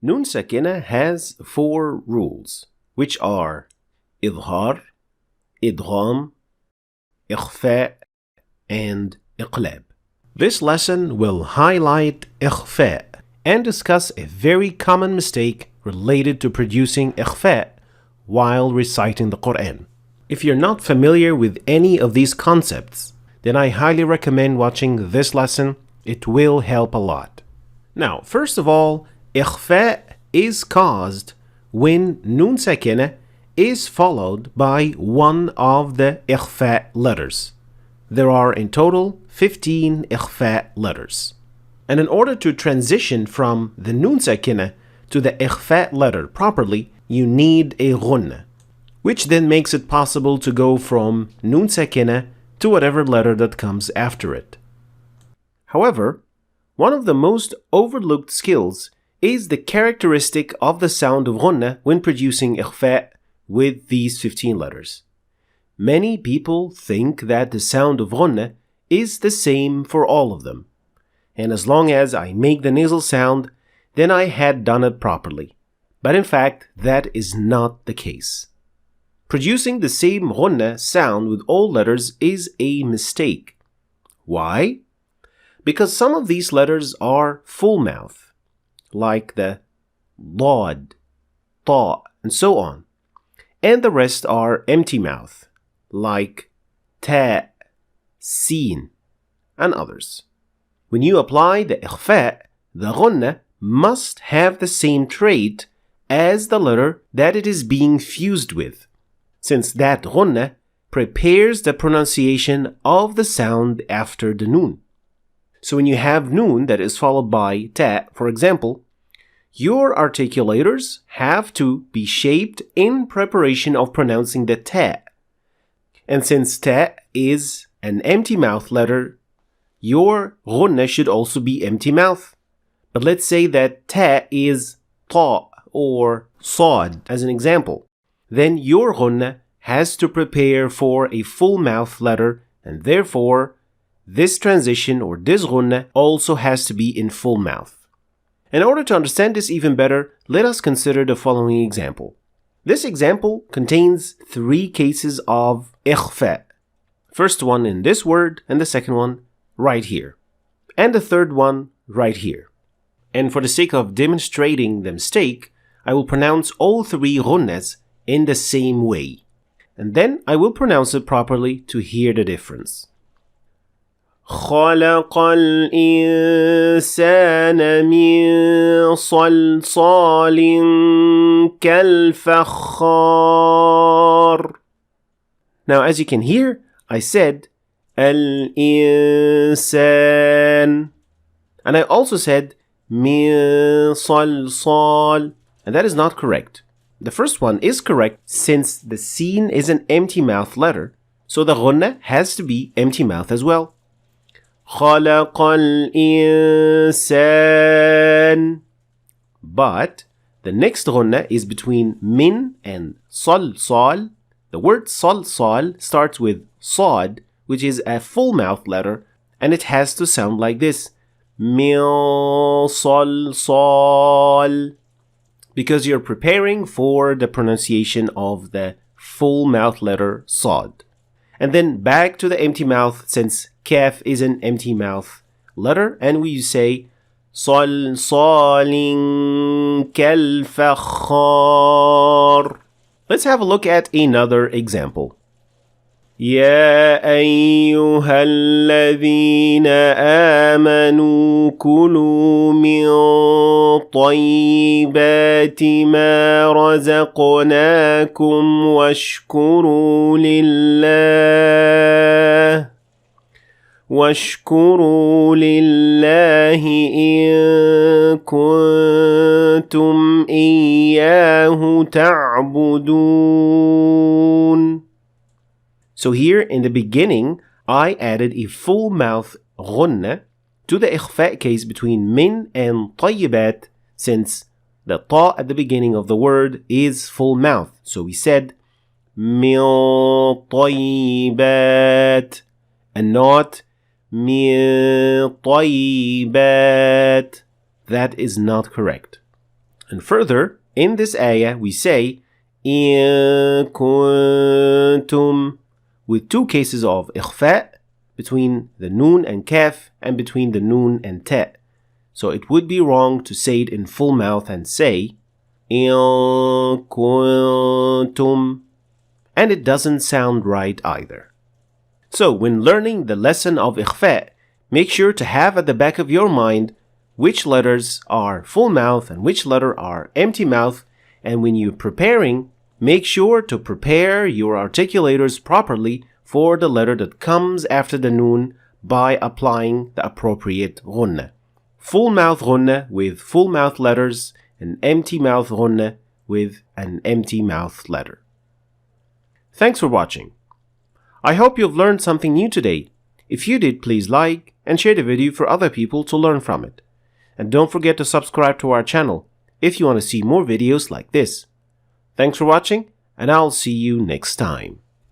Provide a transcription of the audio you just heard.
Nun sakina has 4 rules, which are idhar, idgham, ikhfa, and iqlab. This lesson will highlight ikhfa and discuss a very common mistake related to producing ikhfa while reciting the Quran. If you're not familiar with any of these concepts, then I highly recommend watching this lesson. It will help a lot. Now, first of all, ikhfa is caused when nun sakina is followed by one of the ikhfa letters. There are in total 15 ikhfa letters. And in order to transition from the nun sakina to the ikhfa letter properly, you need a ghunnah, which then makes it possible to go from nun sakina to whatever letter that comes after it. However, one of the most overlooked skills is the characteristic of the sound of ghunnah when producing ikhfa with these 15 letters. Many people think that the sound of ghunnah is the same for all of them, and as long as I make the nasal sound, then I had done it properly. But in fact, that is not the case. Producing the same ghunnah sound with all letters is a mistake. Why? Because some of these letters are full mouth, like the dad, ta, and so on, and the rest are empty mouth, like ta, sin, and others. When you apply the ikhfa, the ghunnah must have the same trait as the letter that it is being fused with, since that ghunnah prepares the pronunciation of the sound after the nun. So when you have nun that is followed by ta, for example, your articulators have to be shaped in preparation of pronouncing the ta. And since ta is an empty mouth letter, your ghunnah should also be empty mouth. But let's say that ta is ta or sad as an example. Then your ghunnah has to prepare for a full mouth letter, and therefore this transition or this ghunnah also has to be in full mouth. In order to understand this even better, let us consider the following example. This example contains 3 cases of ikhfa. First one in this word, and the second one right here, and the third one right here. And for the sake of demonstrating the mistake, I will pronounce all 3 ghunnahs in the same way, and then I will pronounce it properly to hear the difference. خلق الإنسان من صلصال كالفخار. Now, as you can hear, I said الإنسان, and I also said من صلصال, and that is not correct. The first one is correct since the sin is an empty mouth letter, so the ghunnah has to be empty mouth as well. خلق الإنسان. But the next ghunnah is between min and salsal. The word salsal starts with sad, which is a full mouth letter, and it has to sound like this. Min salsal. Because you're preparing for the pronunciation of the full mouth letter sad. And then back to the empty mouth, since kaf is an empty mouth letter, and we say صلصال كالفخار. Let's have a look at another example. يا أيها الذين آمنوا كلوا من طيبات ما رزقناكم واشكروا لله إن كنتم إياه تعبدون. So here in the beginning, I added a full mouth ghunnah to the ikhfa case between min and tayyibat, since the ta at the beginning of the word is full mouth. So we said min tayyibat and not min tayyibat. That is not correct. And further, in this ayah, we say إِن كُنتُم with two cases of إخفاء between the noon and kaf and between the noon and ta. So it would be wrong to say it in full mouth and say إِن كُنتُم, and it doesn't sound right either. So when learning the lesson of إخفاء, make sure to have at the back of your mind which letters are full mouth and which letter are empty mouth, and when you're preparing, make sure to prepare your articulators properly for the letter that comes after the noon by applying the appropriate ghunnah. Full mouth ghunnah with full mouth letters, and empty mouth ghunnah with an empty mouth letter. Thanks for watching. I hope you've learned something new today. If you did, please like and share the video for other people to learn from it. And don't forget to subscribe to our channel if you want to see more videos like this. Thanks for watching, and I'll see you next time.